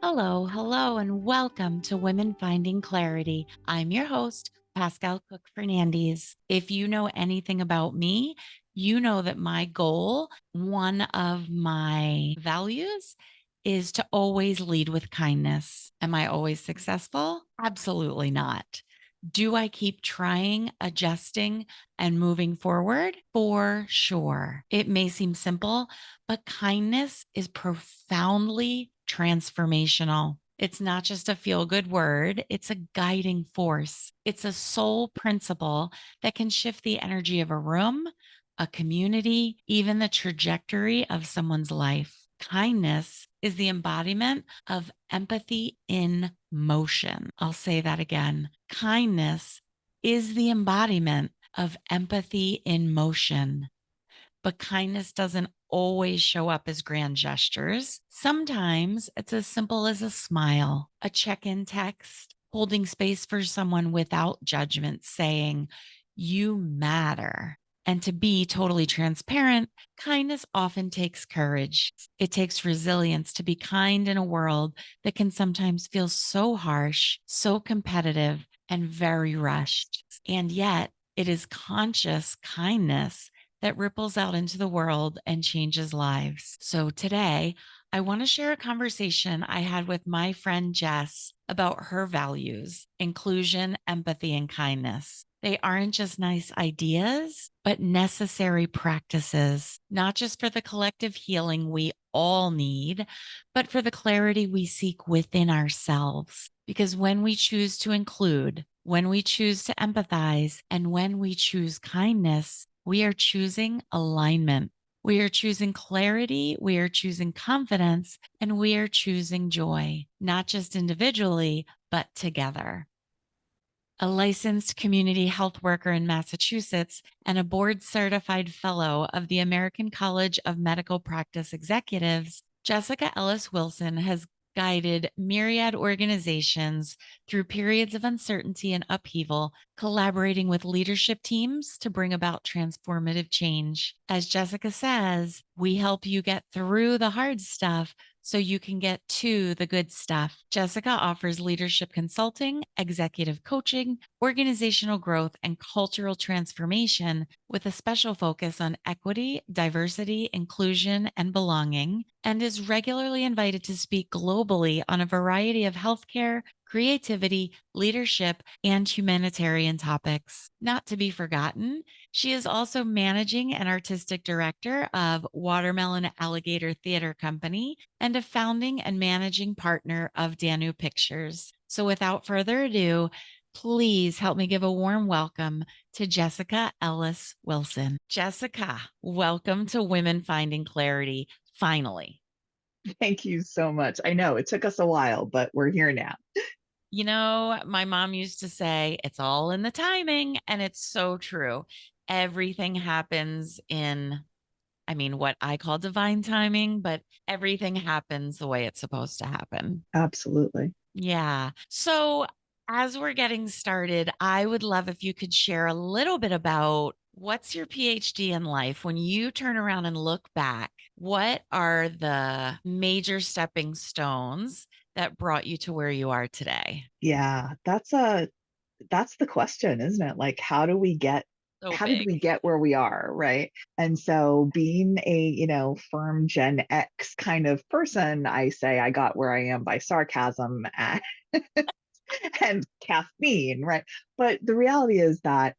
Hello, hello, and welcome to Women Finding Clarity. I'm your host, Pascal Cook Fernandez. If you know anything about me, you know that my goal, one of my values, is to always lead with kindness. Am I always successful? Absolutely not. Do I keep trying, adjusting, and moving forward? For sure. It may seem simple, but kindness is profoundly transformational. It's not just a feel good word, it's a guiding force. It's a soul principle that can shift the energy of a room, a community, even the trajectory of someone's life. Kindness is the embodiment of empathy in motion. I'll say that again. Kindness is the embodiment of empathy in motion. But kindness doesn't always show up as grand gestures. Sometimes it's as simple as a smile, a check in text, holding space for someone without judgment, saying, "You matter." And to be totally transparent, kindness often takes courage. It takes resilience to be kind in a world that can sometimes feel so harsh, so competitive, and very rushed. And yet, it is conscious kindness that ripples out into the world and changes lives. So today, I want to share a conversation I had with my friend Jess about her values, inclusion, empathy, and kindness. They aren't just nice ideas, but necessary practices, not just for the collective healing we all need, but for the clarity we seek within ourselves. Because when we choose to include, when we choose to empathize, and when we choose kindness, we are choosing alignment. We are choosing clarity. We are choosing confidence, and we are choosing joy, not just individually, but together. A licensed community health worker in Massachusetts and a board certified fellow of the American College of Medical Practice Executives, Jessica Ellis-Wilson has guided myriad organizations through periods of uncertainty and upheaval, collaborating with leadership teams to bring about transformative change. As Jessica says, we help you get through the hard stuff so you can get to the good stuff. Jessica offers leadership consulting, executive coaching, organizational growth, and cultural transformation with a special focus on equity, diversity, inclusion, and belonging, and is regularly invited to speak globally on a variety of healthcare, creativity, leadership, and humanitarian topics. Not to be forgotten, she is also managing and artistic director of Watermelon Alligator Theater Company and a founding and managing partner of Danu Pictures. So without further ado, please help me give a warm welcome to Jessica Ellis-Wilson. Jessica, welcome to Women Finding Clarity. Finally. Thank you so much. I know it took us a while, but we're here now. You know, my mom used to say it's all in the timing, and it's so true. Everything happens in, I mean, what I call divine timing, but everything happens the way it's supposed to happen. Absolutely. Yeah. So, as we're getting started, I would love if you could share a little bit about what's your PhD in life. When you turn around and look back, what are the major stepping stones that brought you to where you are today? Yeah, that's the question, isn't it? Like So how did big. we get where we are, right? And so being a, firm Gen X kind of person, I say I got where I am by sarcasm and, and caffeine, right? But the reality is that,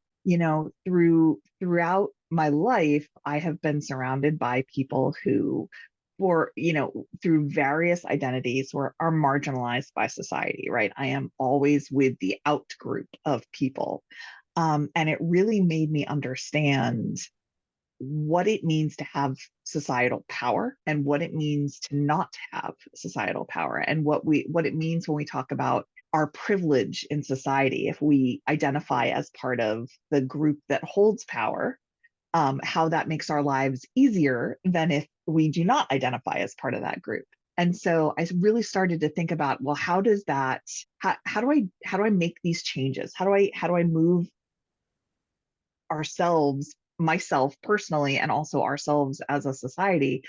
throughout my life, I have been surrounded by people who through various identities are marginalized by society, right? I am always with the out group of people. And it really made me understand what it means to have societal power and what it means to not have societal power, and what it means when we talk about our privilege in society if we identify as part of the group that holds power, how that makes our lives easier than if we do not identify as part of that group. And so I really started to think about, well, how do I make these changes? How do I move ourselves, myself personally, and also ourselves as a society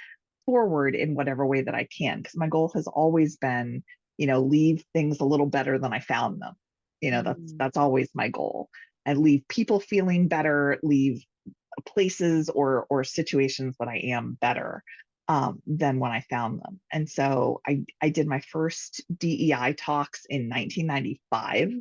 forward in whatever way that I can? Because my goal has always been leave things a little better than I found them. Mm. That's always my goal. And leave people feeling better, leave places or situations that I am better than when I found them. And so I did my first DEI talks in 1995.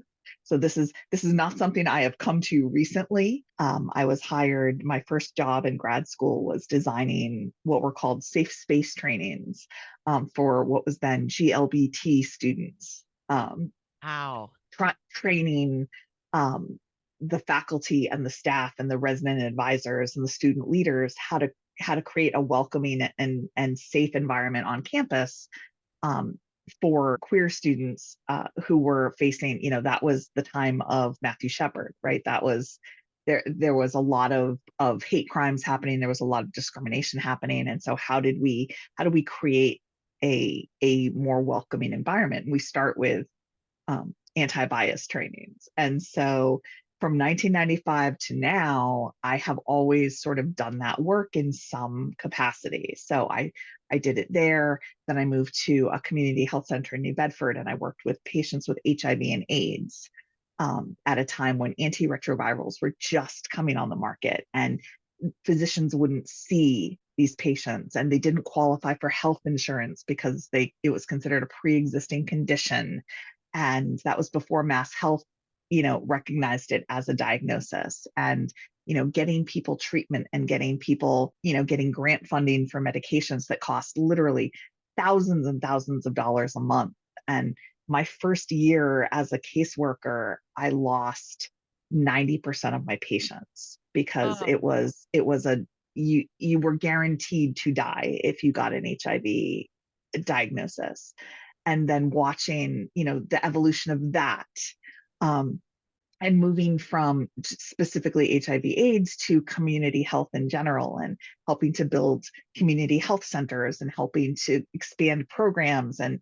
So this is not something I have come to recently. I was hired. My first job in grad school was designing what were called safe space trainings for what was then GLBT students. Wow. Training um, the faculty and the staff and the resident advisors and the student leaders how to create a welcoming and safe environment on campus um, for queer students who were facing, that was the time of Matthew Shepard, right? That was there was a lot of hate crimes happening. There was a lot of discrimination happening. And so how do we create a more welcoming environment? And we start with anti-bias trainings. And so from 1995 to now, I have always sort of done that work in some capacity. So I did it there. Then I moved to a community health center in New Bedford, and I worked with patients with HIV and AIDS at a time when antiretrovirals were just coming on the market, and physicians wouldn't see these patients, and they didn't qualify for health insurance because it was considered a pre-existing condition, and that was before Mass Health recognized it as a diagnosis. And getting people treatment and getting people getting grant funding for medications that cost literally thousands and thousands of dollars a month. And my first year as a caseworker, I lost 90% of my patients because Oh, it was a you were guaranteed to die if you got an HIV diagnosis. And then watching the evolution of that, um, and moving from specifically HIV AIDS to community health in general, and helping to build community health centers and helping to expand programs and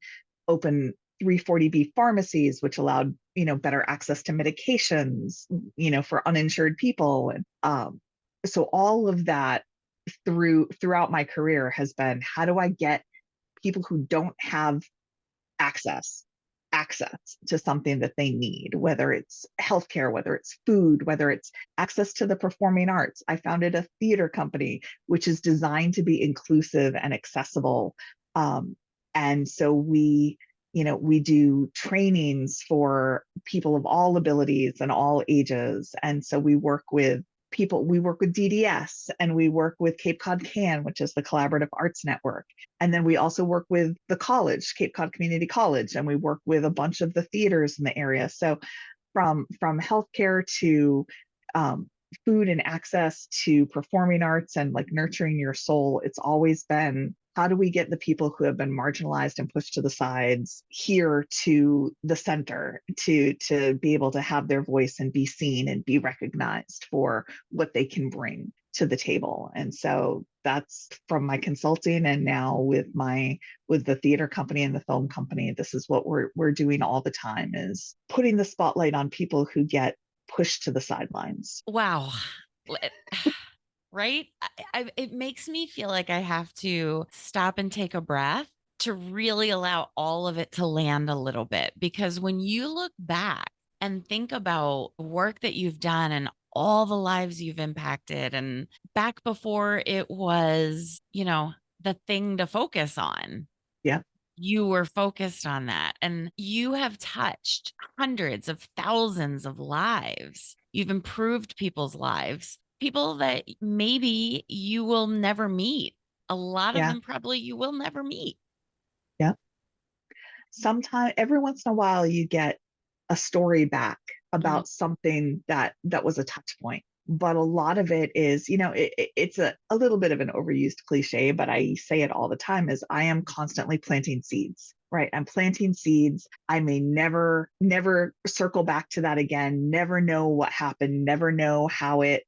open 340B pharmacies, which allowed better access to medications for uninsured people. And so all of that throughout my career has been, how do I get people who don't have access to something that they need, whether it's healthcare, whether it's food, whether it's access to the performing arts. I founded a theater company which is designed to be inclusive and accessible. And so we do trainings for people of all abilities and all ages. And so we work with DDS, and we work with Cape Cod CAN, which is the Collaborative Arts Network. And then we also work with the college, Cape Cod Community College, and we work with a bunch of the theaters in the area. So from healthcare to um, food and access to performing arts and like nurturing your soul, it's always been, how do we get the people who have been marginalized and pushed to the sides here to the center to be able to have their voice and be seen and be recognized for what they can bring to the table. And so that's from my consulting, and now with the theater company and the film company, this is what we're doing all the time, is putting the spotlight on people who get pushed to the sidelines. wow. Let- Right? It makes me feel like I have to stop and take a breath to really allow all of it to land a little bit. Because when you look back and think about work that you've done and all the lives you've impacted, and back before it was, the thing to focus on, Yeah, you were focused on that. And you have touched hundreds of thousands of lives. You've improved people's lives, people that maybe you will never meet. A lot of yeah, them probably you will never meet. yeah. Sometimes every once in a while you get a story back Mhm. about something that was a touch point, but a lot of it is, it's a little bit of an overused cliche, but I say it all the time, is I am constantly planting seeds, right? I'm planting seeds. I may never circle back to that again, never know what happened, never know how it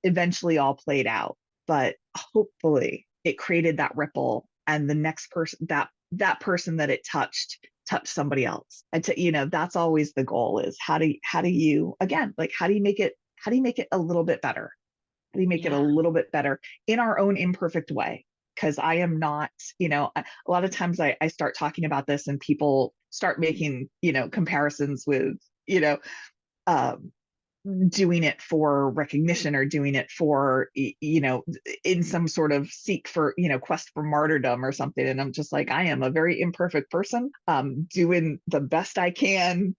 eventually all played out, but hopefully it created that ripple, and the next person, that person that it touched somebody else. That's always the goal, is how do you again, like, how do you make it a little bit better? How do you make it a Yeah. little bit better in our own imperfect way? because I am not, a lot of times I start talking about this and people start making, comparisons with, you know, um, doing it for recognition or doing it for, in some sort of seek for, quest for martyrdom or something. And I'm just like, I am a very imperfect person, doing the best I can,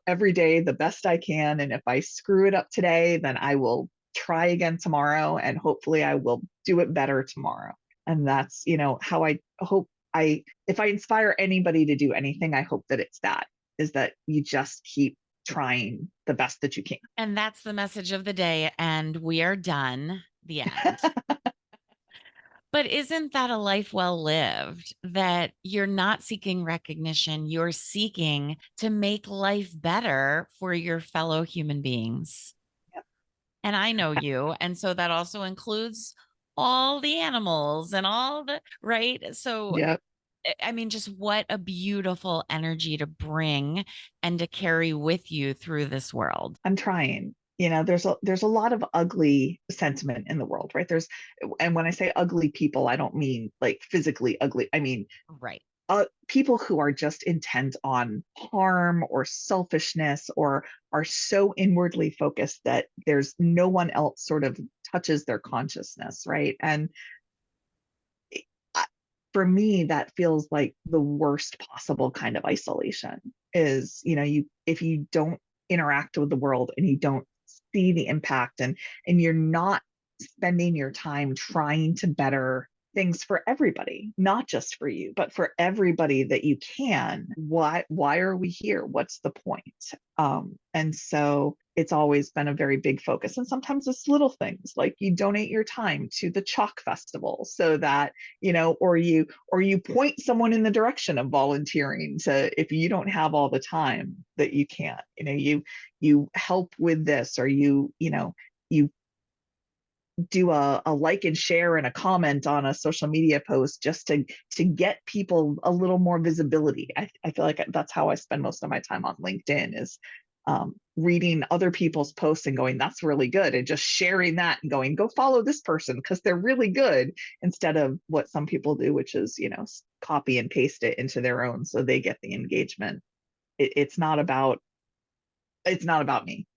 every day, the best I can. And if I screw it up today, then I will try again tomorrow. And hopefully I will do it better tomorrow. And that's, how I hope if I inspire anybody to do anything, I hope that it's that, is that you just keep trying the best that you can. And that's the message of the day. And we are done. The end. But isn't that a life well lived that you're not seeking recognition? You're seeking to make life better for your fellow human beings. Yep. And I know you. And so that also includes all the animals and all the, right? So, Yep. I mean, just what a beautiful energy to bring and to carry with you through this world. I'm trying. There's a lot of ugly sentiment in the world, right? And when I say ugly people, I don't mean like physically ugly. I mean Right. people who are just intent on harm or selfishness, or are so inwardly focused that there's no one else sort of touches their consciousness, right? And for me, that feels like the worst possible kind of isolation. Is, if you don't interact with the world and you don't see the impact, and you're not spending your time trying to better things for everybody, not just for you, but for everybody that you can, why are we here? What's the point? And so it's always been a very big focus. And sometimes it's little things like you donate your time to the chalk festival, so that, or you point someone in the direction of volunteering, to, if you don't have all the time that you can't, you help with this, or you do a like and share and a comment on a social media post, just to get people a little more visibility. I feel like that's how I spend most of my time on LinkedIn, is reading other people's posts and going, that's really good, and just sharing that and going, go follow this person because they're really good, instead of what some people do, which is, copy and paste it into their own so they get the engagement. It's not about me,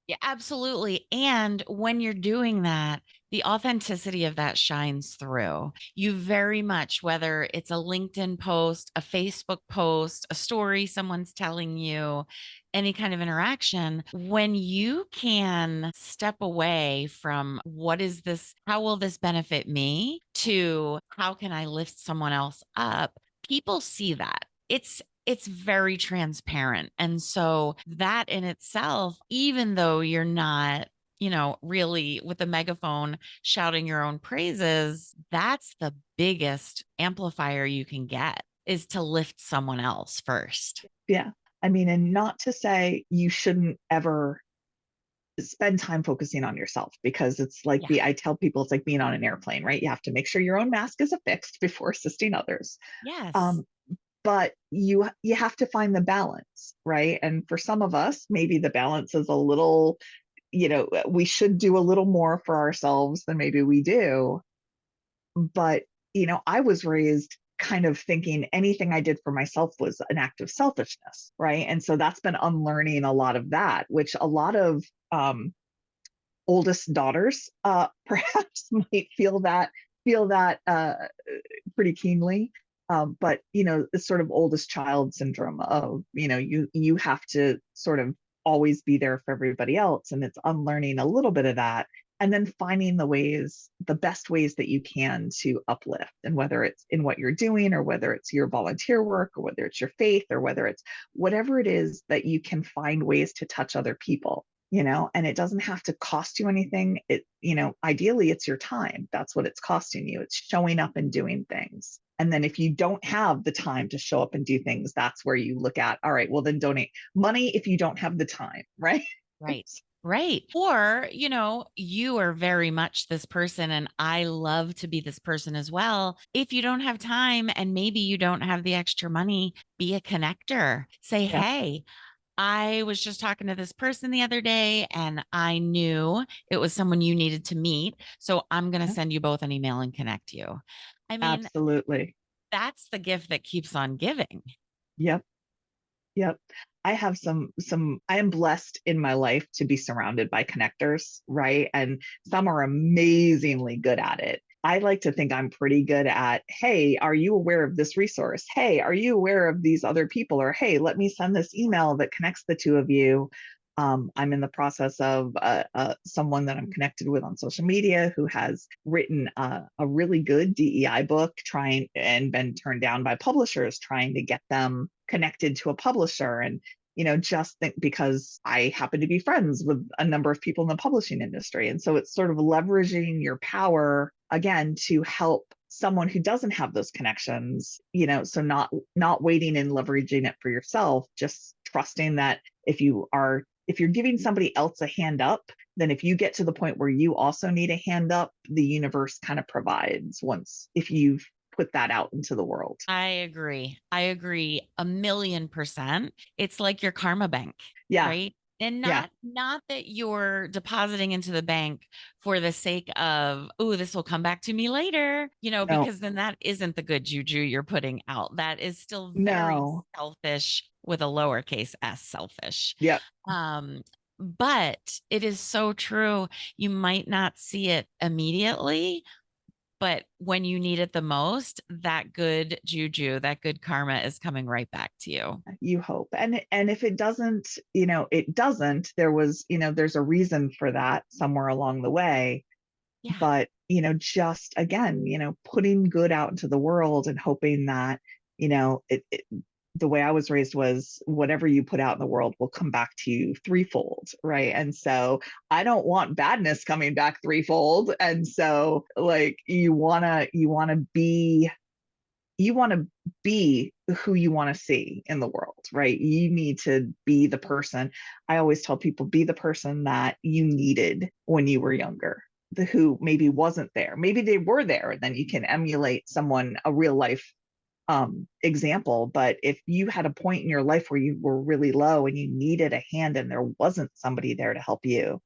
Yeah, absolutely. And when you're doing that, the authenticity of that shines through. You very much, whether it's a LinkedIn post, a Facebook post, a story someone's telling you, any kind of interaction, when you can step away from what is this, how will this benefit me, to how can I lift someone else up, people see that. It's very transparent. And so that in itself, even though you're not, really with a megaphone shouting your own praises, that's the biggest amplifier you can get, is to lift someone else first. Yeah. I mean, and not to say you shouldn't ever spend time focusing on yourself, because it's like, Yeah. I tell people, it's like being on an airplane, right? You have to make sure your own mask is affixed before assisting others. Yes. Um, but you have to find the balance, right? And for some of us, maybe the balance is a little, we should do a little more for ourselves than maybe we do. But, I was raised kind of thinking anything I did for myself was an act of selfishness, right? And so that's been unlearning a lot of that, which a lot of oldest daughters perhaps might feel that pretty keenly. But the sort of oldest child syndrome of, you have to sort of always be there for everybody else, and it's unlearning a little bit of that, and then finding the best ways that you can to uplift, and whether it's in what you're doing, or whether it's your volunteer work, or whether it's your faith, or whether it's whatever it is, that you can find ways to touch other people. And it doesn't have to cost you anything. Ideally it's your time. That's what it's costing you. It's showing up and doing things. And then if you don't have the time to show up and do things, that's where you look at, all right, well then donate money if you don't have the time, right? Right. Right. Or, you are very much this person, and I love to be this person as well. If you don't have time and maybe you don't have the extra money, be a connector. Say, Yeah. hey, I was just talking to this person the other day and I knew it was someone you needed to meet. So I'm going to Yep, send you both an email and connect you. I mean, absolutely. that's the gift that keeps on giving. Yep. Yep. I have I am blessed in my life to be surrounded by connectors, right? And some are amazingly good at it. I like to think I'm pretty good at, hey, are you aware of this resource? Hey, are you aware of these other people? Or hey, let me send this email that connects the two of you. I'm in the process of someone that I'm connected with on social media who has written a really good DEI book, trying and been turned down by publishers, trying to get them connected to a publisher. And just think, because I happen to be friends with a number of people in the publishing industry. And so it's sort of leveraging your power again to help someone who doesn't have those connections, so not waiting and leveraging it for yourself, just trusting that if you're giving somebody else a hand up, then if you get to the point where you also need a hand up, the universe kind of provides once if you've put that out into the world. I agree. I agree 1,000,000%. It's like your karma bank, Yeah. right? And Yeah. not that you're depositing into the bank for the sake of, oh, this will come back to me later, No, because then that isn't the good juju you're putting out. That is still very no. selfish with a lowercase s selfish. Yep. Um, but it is so true. You might not see it immediately, but when you need it the most, that good juju, that good karma is coming right back to you. You hope. And if it doesn't, it doesn't, there's a reason for that somewhere along the way. Yeah. But, just again, putting good out into the world and hoping that, the way I was raised was whatever you put out in the world will come back to you threefold, right? And so I don't want badness coming back threefold. And so like you want to be who you want to see in the world, right? You need to be the person. I always tell people, be the person that you needed when you were younger, the who maybe wasn't there. Maybe they were there, and then you can emulate someone, a real life example. But if you had a point in your life where you were really low and you needed a hand and there wasn't somebody there to help you,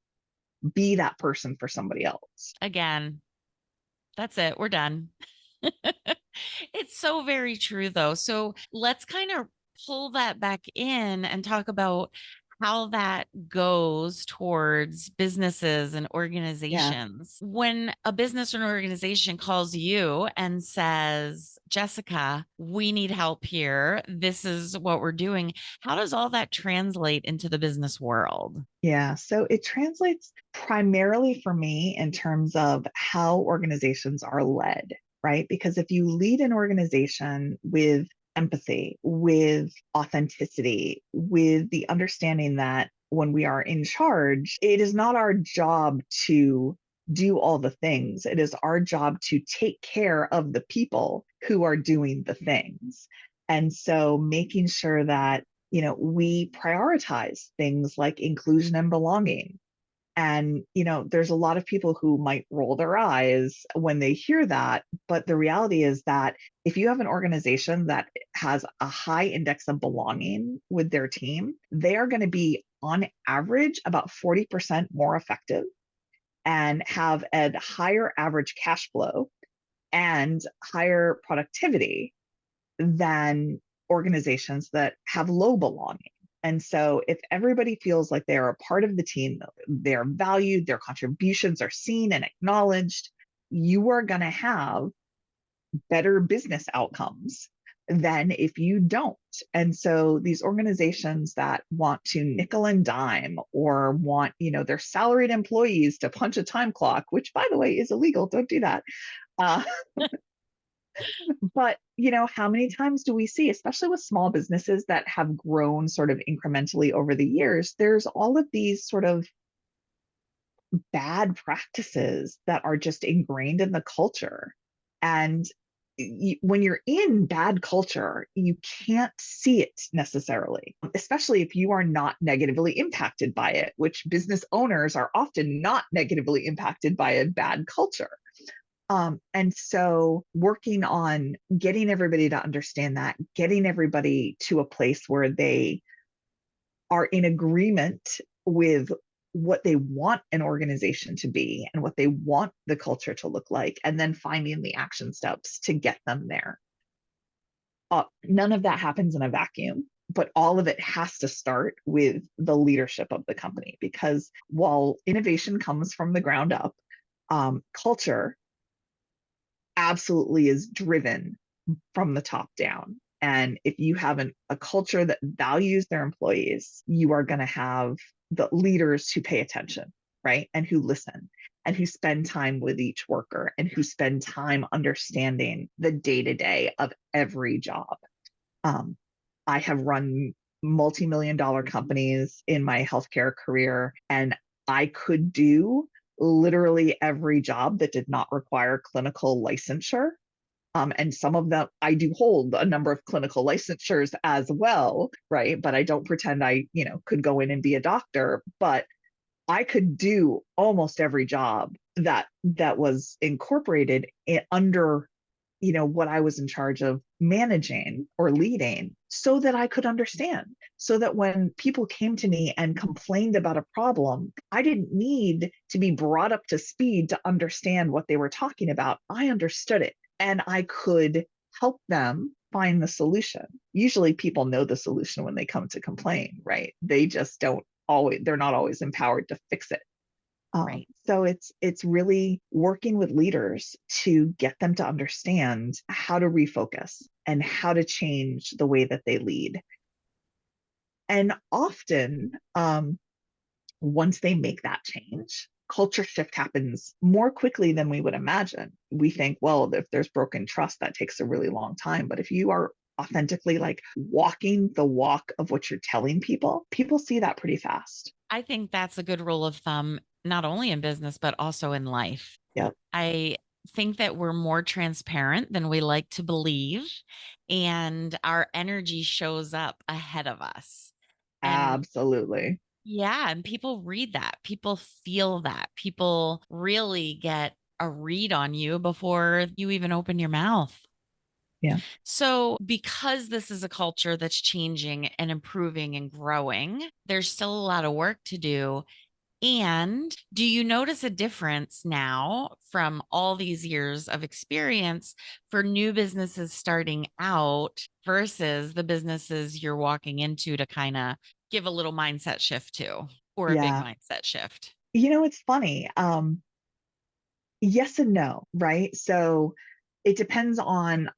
be that person for somebody else. Again, that's it. We're done. It's so very true, though. So let's kind of pull that back in and talk about how that goes towards businesses and Yeah. organizations. When a business or an organization calls you and says, Jessica, we need help here. This is what we're doing. How does all that translate into the business world? Yeah, so it translates primarily for me in terms of how organizations are led, right? Because if you lead an organization with empathy, with authenticity, with the understanding that when we are in charge, it is not our job to do all the things. It is our job to take care of the people who are doing the things. And so making sure that we prioritize things like inclusion and belonging. And, there's a lot of people who might roll their eyes when they hear that. But the reality is that if you have an organization that has a high index of belonging with their team, they are going to be on average about 40% more effective and have a higher average cash flow and higher productivity than organizations that have low belonging. And so, if everybody feels like they're a part of the team, they're valued, their contributions are seen and acknowledged, you are going to have better business outcomes than if you don't. And so, these organizations that want to nickel and dime or want, their salaried employees to punch a time clock, which by the way is illegal, don't do that. Uh, But, how many times do we see, especially with small businesses that have grown sort of incrementally over the years, there's all of these sort of bad practices that are just ingrained in the culture. And when you're in bad culture, you can't see it necessarily, especially if you are not negatively impacted by it, which business owners are often not negatively impacted by a bad culture. And so working on getting everybody to understand that, getting everybody to a place where they are in agreement with what they want an organization to be and what they want the culture to look like, and then finding the action steps to get them there. None of that happens in a vacuum, but all of it has to start with the leadership of the company, because while innovation comes from the ground up, culture absolutely is driven from the top down. And if you have a culture that values their employees, you are going to have the leaders who pay attention, right? And who listen and who spend time with each worker and who spend time understanding the day to day of every job. Um, I have run multi-million dollar companies in my healthcare career, and I could do literally every job that did not require clinical licensure. And some of them I do hold a number of clinical licensures as well, right? But I don't pretend I, could go in and be a doctor, but I could do almost every job that was incorporated under, what I was in charge of managing or leading, so that I could understand, so that when people came to me and complained about a problem, I didn't need to be brought up to speed to understand what they were talking about. I understood it and I could help them find the solution. Usually people know the solution when they come to complain, right? They just don't always, they're not always empowered to fix it. Right. So it's really working with leaders to get them to understand how to refocus and how to change the way that they lead. And often, once they make that change, culture shift happens more quickly than we would imagine. We think, well, if there's broken trust, that takes a really long time. But if you are authentically like walking the walk of what you're telling people, people see that pretty fast. I think that's a good rule of thumb, not only in business, but also in life. Yep, I think that we're more transparent than we like to believe, and our energy shows up ahead of us. And absolutely. yeah, and people read that, people feel that, people really get a read on you before you even open your mouth. Yeah. So, because this is a culture that's changing and improving and growing, there's still a lot of work to do. And do you notice a difference now from all these years of experience for new businesses starting out versus the businesses you're walking into to kind of give a little mindset shift to, or a big Yeah. mindset shift? It's funny. Yes and no, right? So it depends on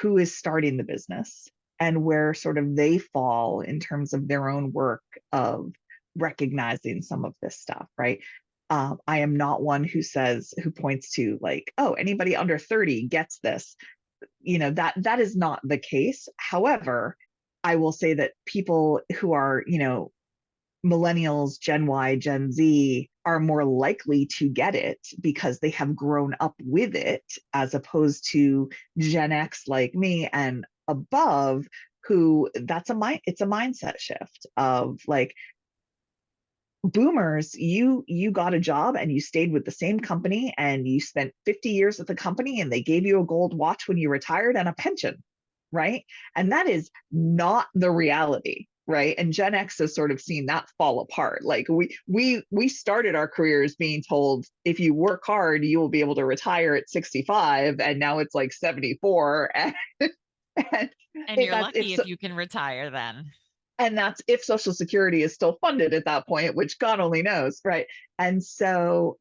who is starting the business and where sort of they fall in terms of their own work of recognizing some of this stuff, right? I am not one who points to like, oh, anybody under 30 gets this. That is not the case. However, I will say that people who are, millennials, Gen Y, Gen Z are more likely to get it because they have grown up with it, as opposed to Gen X like me and above, who it's a mindset shift of like, boomers, you got a job and you stayed with the same company and you spent 50 years at the company and they gave you a gold watch when you retired and a pension, right? And that is not the reality, right? And Gen X has sort of seen that fall apart. Like we started our careers being told if you work hard you will be able to retire at 65, and now it's like 74. And And you're that's lucky if you can retire then. that's if Social Security is still funded at that point, which God only knows, right? And so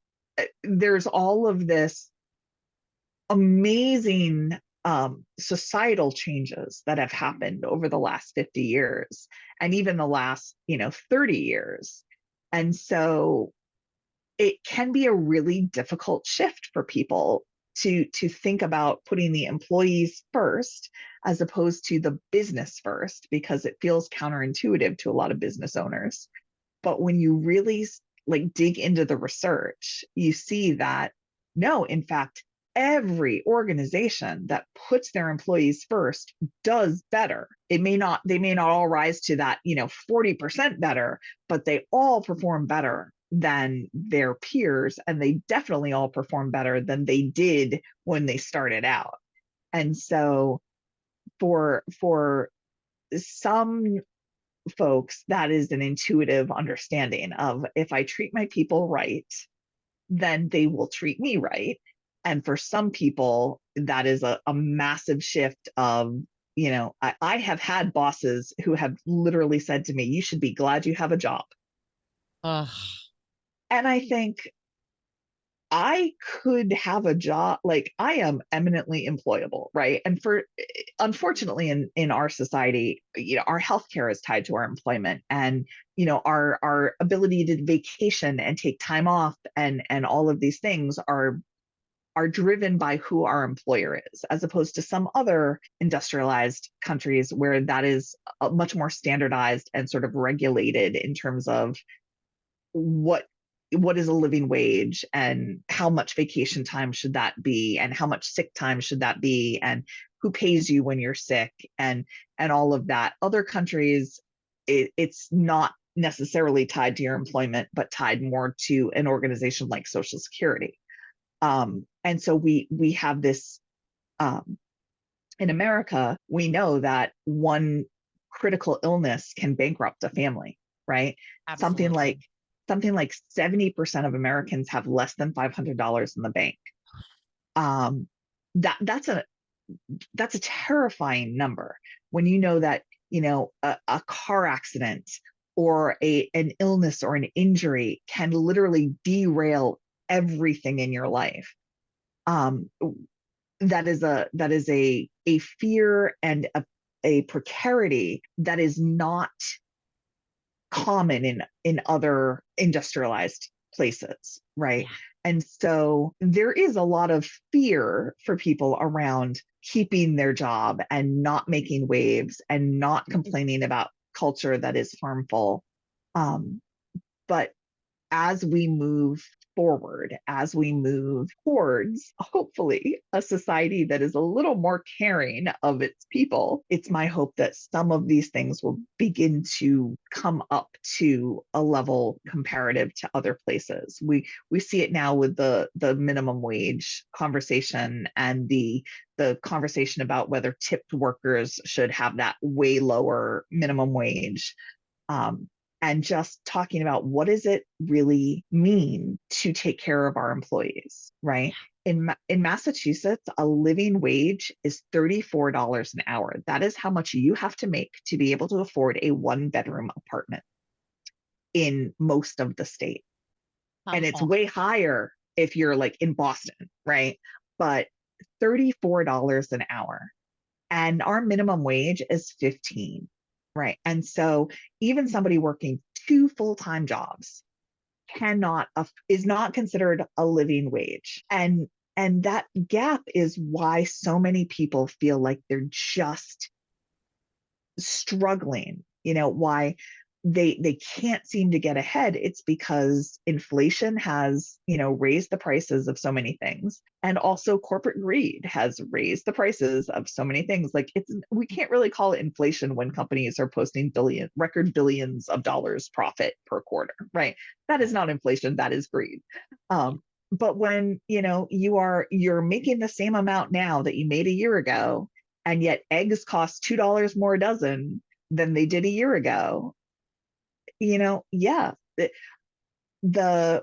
there's all of this amazing societal changes that have happened over the last 50 years and even the last 30 years. And so it can be a really difficult shift for people to think about putting the employees first as opposed to the business first, because it feels counterintuitive to a lot of business owners. But when you really like dig into the research, you see that no, in fact, every organization that puts their employees first does better. They may not all rise to that 40% better, but they all perform better than their peers, and they definitely all perform better than they did when they started out. And so for some folks, that is an intuitive understanding of, if I treat my people right, then they will treat me right. And for some people, that is a massive shift of, I have had bosses who have literally said to me, you should be glad you have a job. Ugh. And I think, I could have a job, like I am eminently employable, right? And for, unfortunately, in our society, our healthcare is tied to our employment, and our ability to vacation and take time off, and all of these things are driven by who our employer is, as opposed to some other industrialized countries where that is much more standardized and sort of regulated in terms of what is a living wage, and how much vacation time should that be, and how much sick time should that be, and who pays you when you're sick, and all of that. Other countries, it's not necessarily tied to your employment, but tied more to an organization like Social Security. And so we have this, in America, we know that one critical illness can bankrupt a family, right? Something like Absolutely. something like 70% of Americans have less than $500 in the bank. Um, that's a terrifying number, when you know that, a car accident, or an illness or an injury can literally derail everything in your life. Um, that is a fear and a precarity that is not common in other industrialized places, right? Yeah. And so there is a lot of fear for people around keeping their job and not making waves and not complaining about culture that is harmful. But as we move forward, as we move towards, hopefully, a society that is a little more caring of its people, it's my hope that some of these things will begin to come up to a level comparative to other places. We see it now with the minimum wage conversation, and the conversation about whether tipped workers should have that way lower minimum wage. Um, and just talking about, what does it really mean to take care of our employees, right? In Massachusetts, a living wage is $34 an hour. That is how much you have to make to be able to afford a one-bedroom apartment in most of the state. And it's Oh, way higher if you're like in Boston, right? But $34 an hour. And our minimum wage is 15, right? And so even somebody working two full-time jobs is not considered a living wage. And that gap is why so many people feel like they're just struggling, why they can't seem to get ahead. It's because inflation has, raised the prices of so many things, and also corporate greed has raised the prices of so many things. Like, we can't really call it inflation when companies are posting record billions of dollars profit per quarter, right? That is not inflation, that is greed. But when, you're making the same amount now that you made a year ago, and yet eggs cost $2 more a dozen than they did a year ago, yeah. The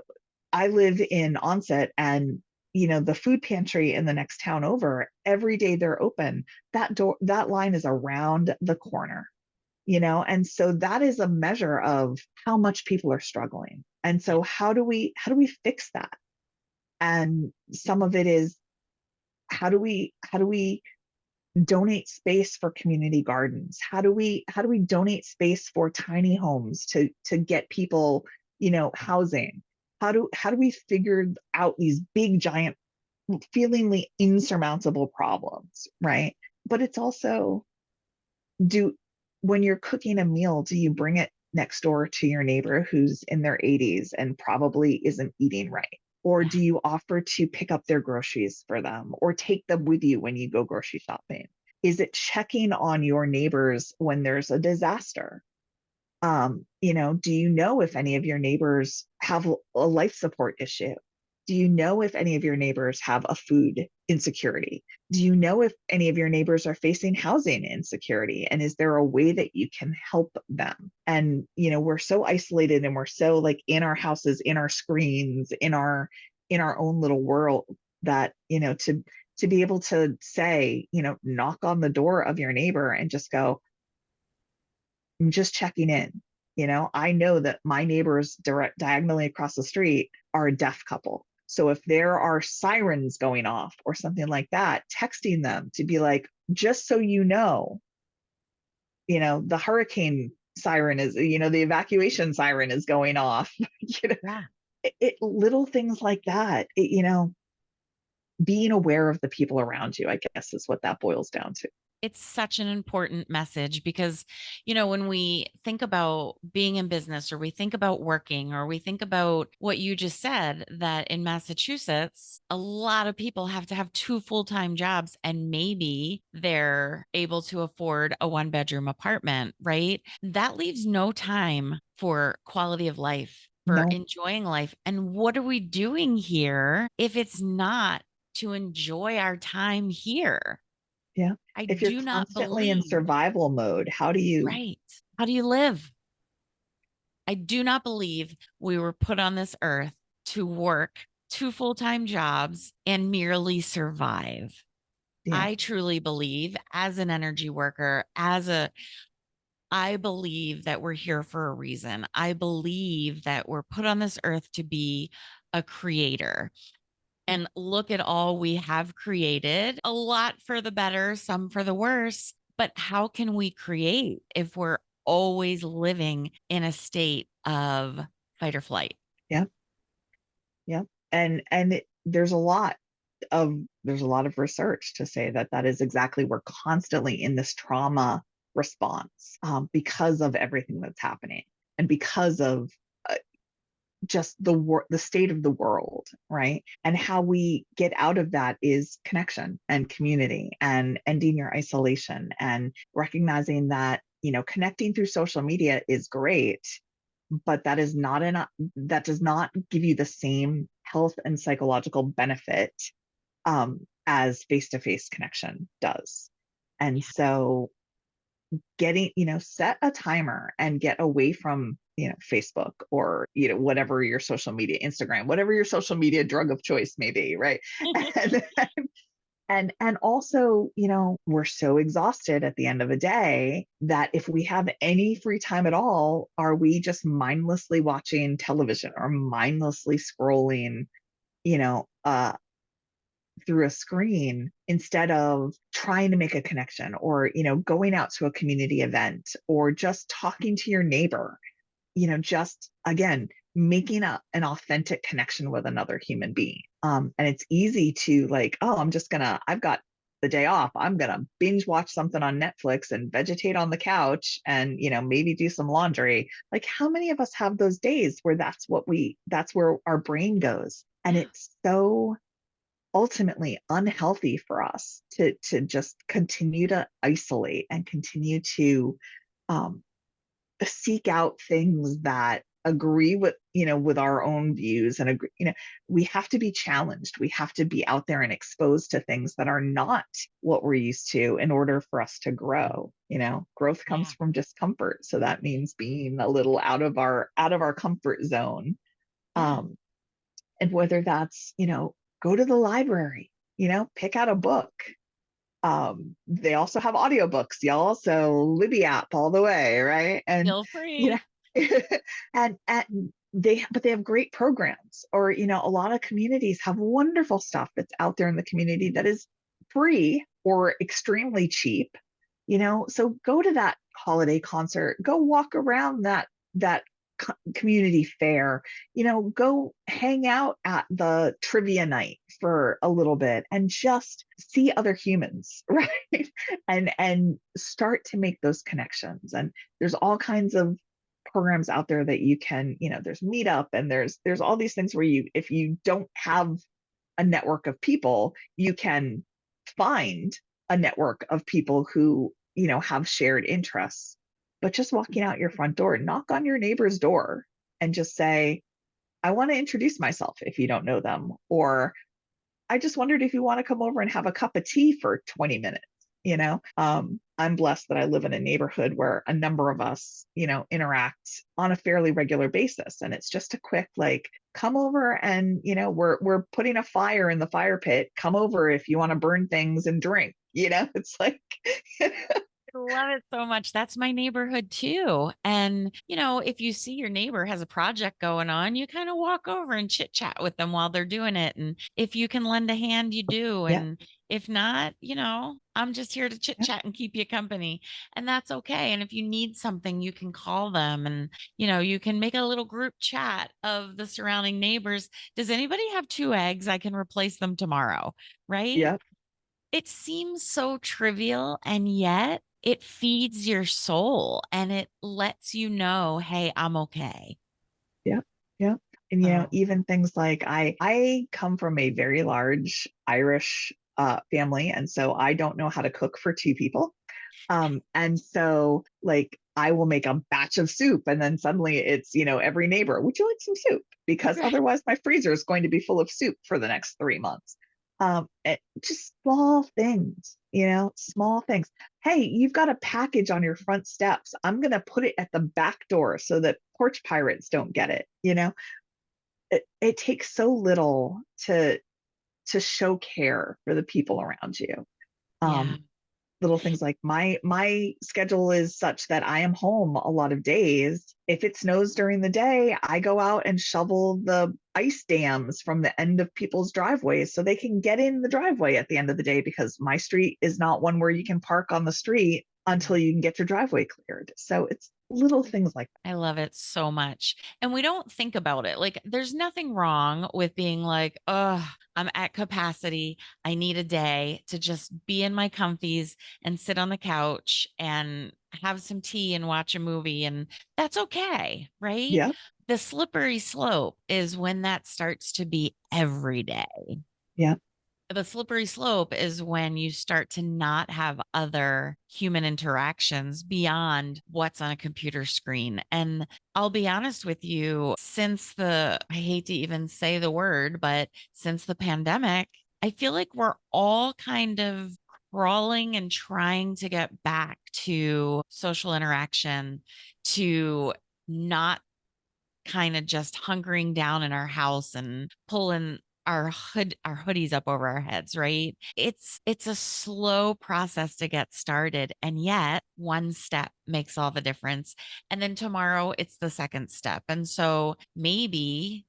I live in Onset, and the food pantry in the next town over, every day they're open, that line is around the corner, and so that is a measure of how much people are struggling. And yeah. so how do we fix that? And some of it is, how do we donate space for community gardens? How do we donate space for tiny homes to get people, housing? How do we figure out these big giant feelingly insurmountable problems, right? But it's also, do when you're cooking a meal, do you bring it next door to your neighbor who's in their 80s and probably isn't eating right? Or Yeah. do you offer to pick up their groceries for them, or take them with you when you go grocery shopping? Is it checking on your neighbors when there's a disaster? Do you know if any of your neighbors have a life support issue? Do you know if any of your neighbors have a food insecurity? Do you know if any of your neighbors are facing housing insecurity? And is there a way that you can help them? And, we're so isolated and we're so like in our houses, in our screens, in our own little world that, to be able to say, knock on the door of your neighbor and just go, I'm just checking in. I know that my neighbors diagonally across the street are a deaf couple. So if there are sirens going off or something like that, texting them to be like, just so the hurricane siren is, the evacuation siren is going off. Yeah. Little things like that. Being aware of the people around you, I guess, is what that boils down to. It's such an important message because, when we think about being in business or we think about working or we think about what you just said, that in Massachusetts, a lot of people have to have two full-time jobs and maybe they're able to afford a one-bedroom apartment, right? That leaves no time for quality of life, for No, enjoying life. And what are we doing here if it's not to enjoy our time here? yeah. I If you're do not constantly in believe, survival mode, how do you? right? How do you live? I do not believe we were put on this earth to work two full-time jobs and merely survive. Yeah, I truly believe, as an energy worker, I believe that we're here for a reason. I believe that we're put on this earth to be a creator. yeah, And look at all we have created, a lot for the better, some for the worse. But how can we create if we're always living in a state of fight or flight? yeah, yeah. And there's a lot of research to say that that is exactly, we're constantly in this trauma response, because of everything that's happening and because of, uh, just the state of the world, right? And how we get out of that is connection and community and ending your isolation and recognizing that, connecting through social media is great, but that is not enough. That does not give you the same health and psychological benefit, as face-to-face connection does. And so set a timer and get away from, Facebook or, whatever your social media, Instagram, whatever your social media drug of choice may be, right? And and also, we're so exhausted at the end of the day that if we have any free time at all, are we just mindlessly watching television or mindlessly scrolling, you know, uh, through a screen instead of trying to make a connection or, going out to a community event or just talking to your neighbor, just again, making an authentic connection with another human being. And it's easy to like, oh, I've got the day off. I'm going to binge watch something on Netflix and vegetate on the couch and, maybe do some laundry. Like, how many of us have those days where that's where our brain goes? And it's so ultimately unhealthy for us to just continue to isolate and continue to, um, seek out things that agree with our own views and agree, we have to be challenged. We have to be out there and exposed to things that are not what we're used to in order for us to grow. Growth comes Yeah. from discomfort. So that means being a little out of our comfort zone. Yeah. Um, and whether that's, go to the library, pick out a book. They also have audiobooks, y'all. So Libby app all the way, right? And Feel you know, free. but they have great programs, or a lot of communities have wonderful stuff that's out there in the community that is free or extremely cheap. So go to that holiday concert, go walk around that community fair, go hang out at the trivia night for a little bit and just see other humans, right? And start to make those connections. And there's all kinds of programs out there that you can, there's Meetup and there's all these things where if you don't have a network of people, you can find a network of people who, have shared interests. But just walking out your front door, knock on your neighbor's door and just say, I want to introduce myself if you don't know them, or I just wondered if you want to come over and have a cup of tea for 20 minutes. I'm blessed that I live in a neighborhood where a number of us, interact on a fairly regular basis. And it's just a quick, like, come over and, we're putting a fire in the fire pit. Come over if you want to burn things and drink. It's like, I love it so much. That's my neighborhood too. And, if you see your neighbor has a project going on, you kind of walk over and chit chat with them while they're doing it. And if you can lend a hand, you do. yeah, And if not, I'm just here to chit yeah, chat and keep you company. And that's okay. And if you need something, you can call them and, you can make a little group chat of the surrounding neighbors. Does anybody have two eggs? I can replace them tomorrow. Right. yeah, It seems so trivial, and yet it feeds your soul and it lets you know, hey, I'm okay. yeah, yeah. And So, even things like I come from a very large Irish family, and so I don't know how to cook for two people. And so, like, I will make a batch of soup, and then suddenly it's, every neighbor, would you like some soup? Because right. otherwise my freezer is going to be full of soup for the next 3 months. Just small things, small things. Hey, you've got a package on your front steps. I'm going to put it at the back door so that porch pirates don't get it. It takes so little to show care for the people around you. Yeah. Um, Little things like my schedule is such that I am home a lot of days. If it snows during the day, I go out and shovel the ice dams from the end of people's driveways so they can get in the driveway at the end of the day, because my street is not one where you can park on the street until you can get your driveway cleared. So it's little things like I love it so much. And we don't think about it. Like, there's nothing wrong with being like, oh, I'm at capacity. I need a day to just be in my comfies and sit on the couch and have some tea and watch a movie. And that's okay. that. Right. Yeah, The slippery slope is when that starts to be every day. yeah, The slippery slope is when you start to not have other human interactions beyond what's on a computer screen. And I'll be honest with you, I hate to even say the word, but since the pandemic, I feel like we're all kind of crawling and trying to get back to social interaction, to not kind of just hunkering down in our house and pulling our hoodies up over our heads, right? It's a slow process to get started, and yet one step makes all the difference. And then tomorrow it's the second step. And so maybe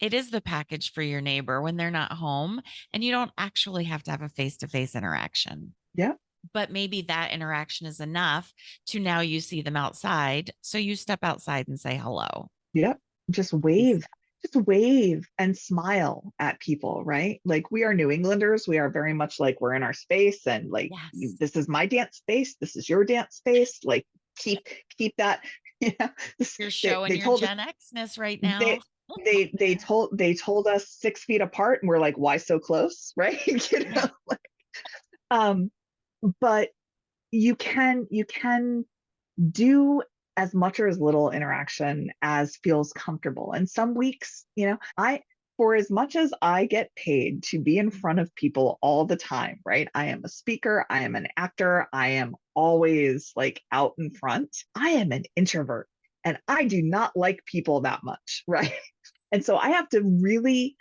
it is the package for your neighbor when they're not home, and you don't actually have to have a face-to-face interaction, yeah, but maybe that interaction is enough to now you see them outside, so you step outside and say hello. yeah. Just wave. Just wave and smile at people, right? Like, we are New Englanders. We are very much like, we're in our space, and like, Yes. this is my dance space. This is your dance space. Like, keep keep that. Yeah. You're They, showing they your told us Gen Xness right they now. they told us 6 feet apart, and we're like, why so close, right? Yeah. Um, but you can do as much or as little interaction as feels comfortable. And some weeks, for as much as I get paid to be in front of people all the time, right? I am a speaker, I am an actor, I am always like out in front. I am an introvert and I do not like people that much, right? And so I have to really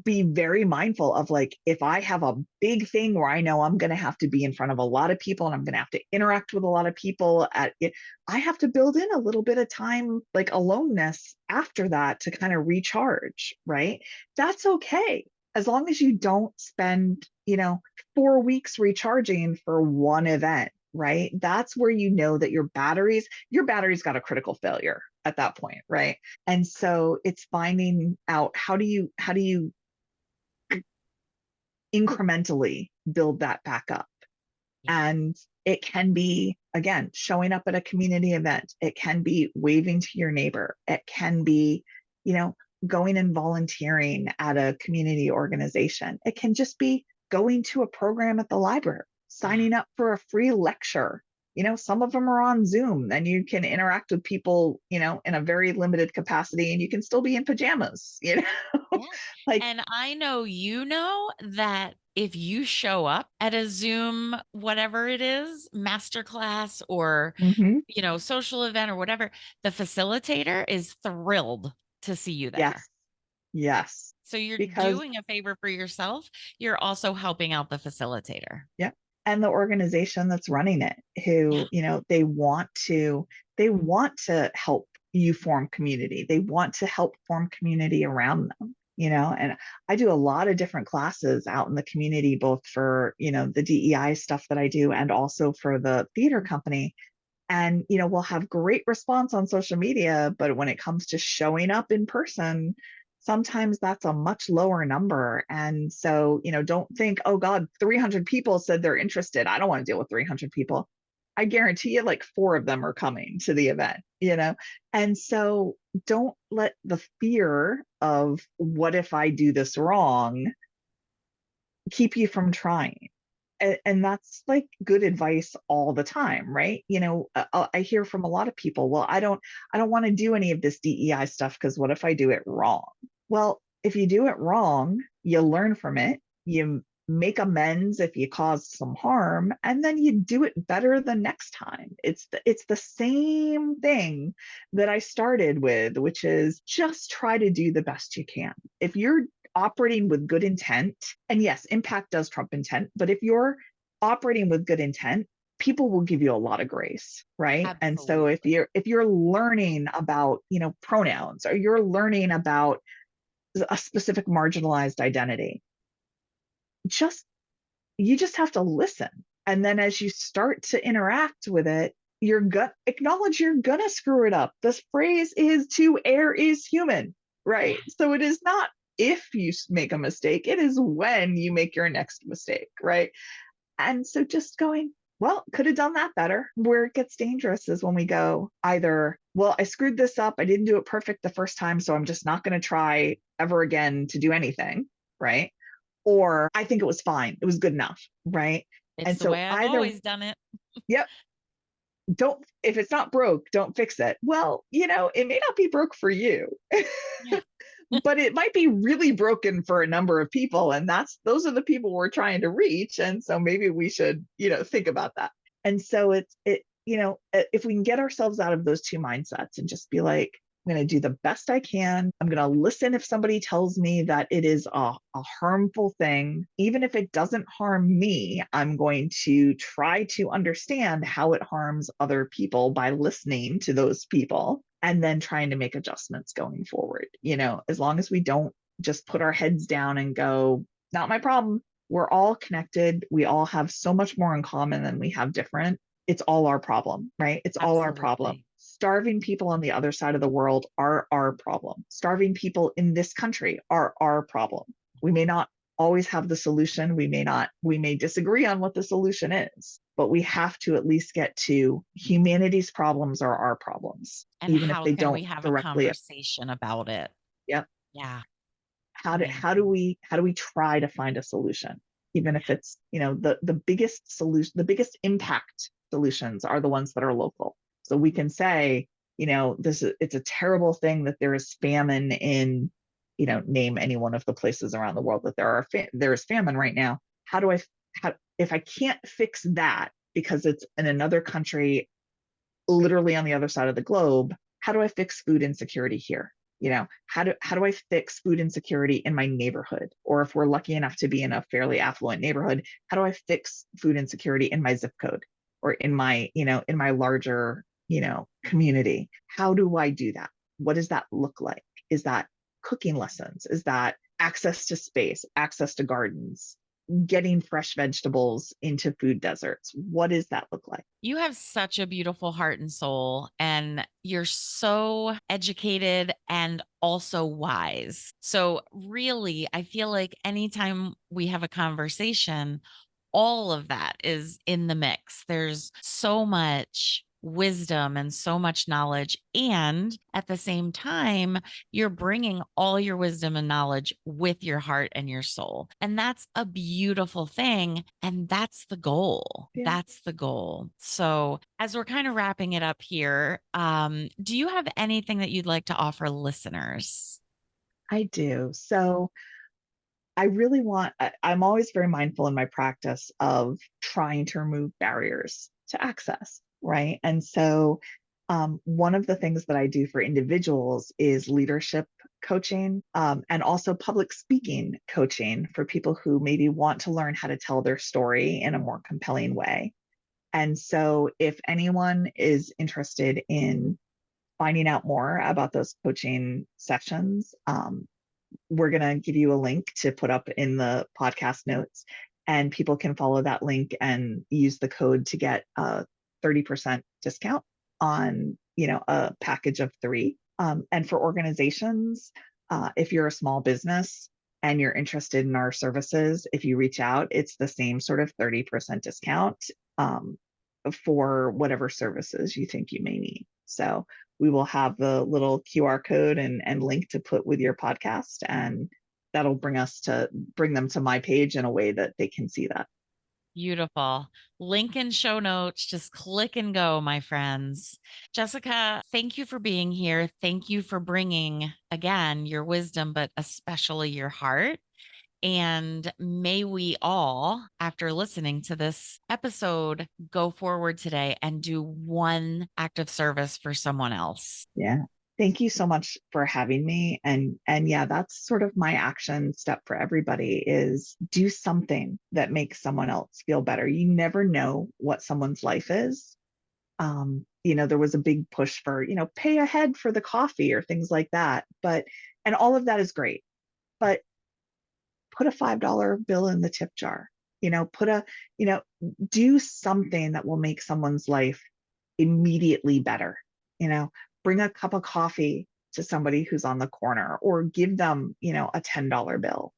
be very mindful of, like, if I have a big thing where I know I'm going to have to be in front of a lot of people and I'm going to have to interact with a lot of people at it, I have to build in a little bit of time, like aloneness after that, to kind of recharge, right? That's okay. As long as you don't spend, 4 weeks recharging for one event, right? That's where you know that your battery's got a critical failure at that point, right? And so it's finding out, how do you incrementally build that back up. Yeah. And it can be, again, showing up at a community event. It can be waving to your neighbor. It can be, you know, going and volunteering at a community organization. It can just be going to a program at the library, Yeah. signing up for a free lecture. Some of them are on Zoom and you can interact with people, in a very limited capacity and you can still be in pajamas. Yeah. Like, And I know that if you show up at a Zoom, whatever it is, masterclass or, mhm, social event or whatever, the facilitator is thrilled to see you there. yes, yes. So you're Because doing a favor for yourself. You're also helping out the facilitator. yeah, and the organization that's running it, Yeah. who, they want to help you form community. They want to help form community around them. And I do a lot of different classes out in the community, both for, the DEI stuff that I do and also for the theater company. And, we'll have great response on social media, but when it comes to showing up in person, sometimes that's a much lower number. And so, don't think, oh God, 300 people said they're interested. I don't want to deal with 300 people. I guarantee you, like, four of them are coming to the event. And so don't let the fear of what if I do this wrong keep you from trying. And that's like good advice all the time, right? I hear from a lot of people, well, I don't want to do any of this DEI stuff because what if I do it wrong? Well, if you do it wrong, you learn from it, you make amends if you caused some harm, and then you do it better the next time. It's the same thing that I started with, which is just try to do the best you can. If you're operating with good intent, and yes, impact does trump intent, but if you're operating with good intent, people will give you a lot of grace, right? And so if Absolutely. you're learning about, pronouns, or you're learning about a specific marginalized identity, just you just have to listen. And then as you start to interact with it, you're going to acknowledge you're gonna screw it up. This phrase is to err is human, Yeah. right? So it is not if you make a mistake, it is when you make your next mistake, right? And so just going, well, could have done that better. Where it gets dangerous is when we go either, well, I screwed this up. I didn't do it perfect the first time. So I'm just not going to try ever again to do anything. Right. Or I think it was fine. It was good enough. Right. It's And the so way I've either, always done it. yep, don't, if it's not broke, don't fix it. Well, it may not be broke for you. Yeah. But it might be really broken for a number of people, and those are the people we're trying to reach, and so maybe we should think about that. And so if we can get ourselves out of those two mindsets and just be like, I'm going to do the best I can. I'm going to listen if somebody tells me that it is a harmful thing. Even if it doesn't harm me, I'm going to try to understand how it harms other people by listening to those people and then trying to make adjustments going forward. As long as we don't just put our heads down and go, not my problem. We're all connected. We all have so much more in common than we have different. It's all our problem, right? It's all our problem. Absolutely. Starving people on the other side of the world are our problem. Starving people in this country are our problem. We may not always have the solution. We may disagree on what the solution is, but we have to at least get to humanity's problems are our problems, And even if how they can don't we have a directly. conversation about it? Yeah. Yeah. How do Amazing. we try to find a solution, even if it's the biggest solution, the biggest impact solutions are the ones that are local. So we can say, it's a terrible thing that there is famine in, name any one of the places around the world that there is famine right now. How if I can't fix that because it's in another country literally on the other side of the globe, how do I fix food insecurity here? How do I fix food insecurity in my neighborhood? Or if we're lucky enough to be in a fairly affluent neighborhood, how do I fix food insecurity in my zip code or in my larger, community? How do I do that? What does that look like? Is that cooking lessons? Is that access to space, access to gardens, getting fresh vegetables into food deserts? What does that look like? You have such a beautiful heart and soul, and you're so educated and also wise. So, really, I feel like anytime we have a conversation, all of that is in the mix. There's so much wisdom and so much knowledge. And at the same time, you're bringing all your wisdom and knowledge with your heart and your soul. And that's a beautiful thing. And that's the goal. Yeah, That's the goal. So, as we're kind of wrapping it up here, do you have anything that you'd like to offer listeners? I do. So I really I'm always very mindful in my practice of trying to remove barriers to access, right? And so, one of the things that I do for individuals is leadership coaching, and also public speaking coaching for people who maybe want to learn how to tell their story in a more compelling way. And so, if anyone is interested in finding out more about those coaching sessions, we're going to give you a link to put up in the podcast notes, and people can follow that link and use the code to get a 30% discount on, a package of 3. And for organizations, if you're a small business and you're interested in our services, if you reach out, it's the same sort of 30% discount, um, for whatever services you think you may need. So we will have the little QR code and link to put with your podcast, and that'll bring them to my page in a way that they can see that. Beautiful. Link in show notes. Just click and go, my friends. Jessica, thank you for being here. Thank you for bringing, again, your wisdom, but especially your heart. And may we all, after listening to this episode, go forward today and do one act of service for someone else. Yeah. Thank you so much for having me. And yeah, that's sort of my action step for everybody is do something that makes someone else feel better. You never know what someone's life is. There was a big push for, pay ahead for the coffee or things like that. And all of that is great. But put a $5 bill in the tip jar, put a, you know, do something that will make someone's life immediately better. You know, bring a cup of coffee to somebody who's on the corner or give them, a $10 bill.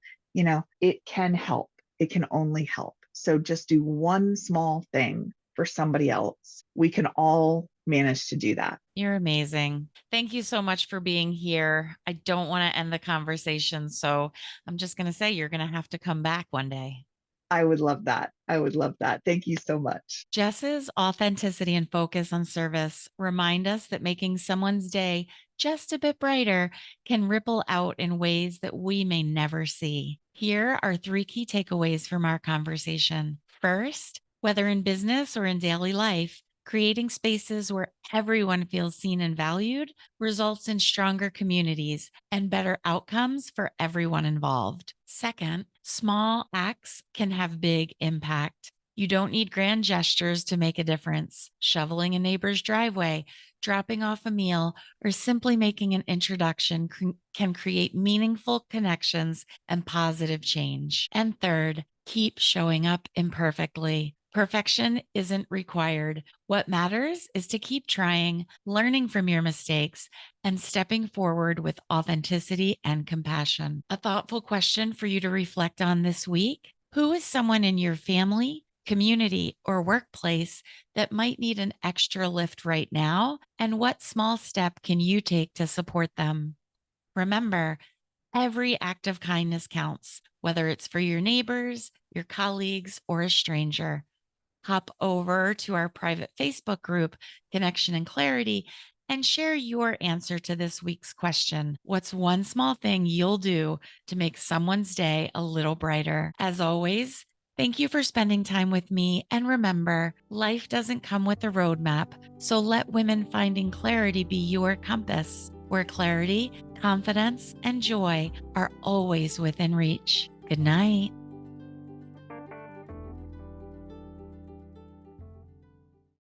It can help. It can only help. So just do one small thing for somebody else. We can all manage to do that. You're amazing. Thank you so much for being here. I don't want to end the conversation. So I'm just going to say you're going to have to come back one day. I would love that. I would love that. Thank you so much. Jess's authenticity and focus on service remind us that making someone's day just a bit brighter can ripple out in ways that we may never see. Here are 3 key takeaways from our conversation. First, whether in business or in daily life, creating spaces where everyone feels seen and valued results in stronger communities and better outcomes for everyone involved. Second, small acts can have big impact. You don't need grand gestures to make a difference. Shoveling a neighbor's driveway, dropping off a meal, or simply making an introduction can create meaningful connections and positive change. And third, keep showing up imperfectly. Perfection isn't required. What matters is to keep trying, learning from your mistakes, and stepping forward with authenticity and compassion. A thoughtful question for you to reflect on this week: who is someone in your family, community, or workplace that might need an extra lift right now? And what small step can you take to support them? Remember, every act of kindness counts, whether it's for your neighbors, your colleagues, or a stranger. Hop over to our private Facebook group, Connection and Clarity, and share your answer to this week's question. What's one small thing you'll do to make someone's day a little brighter? As always, thank you for spending time with me. And remember, life doesn't come with a roadmap, so let Women Finding Clarity be your compass, where clarity, confidence, and joy are always within reach. Good night.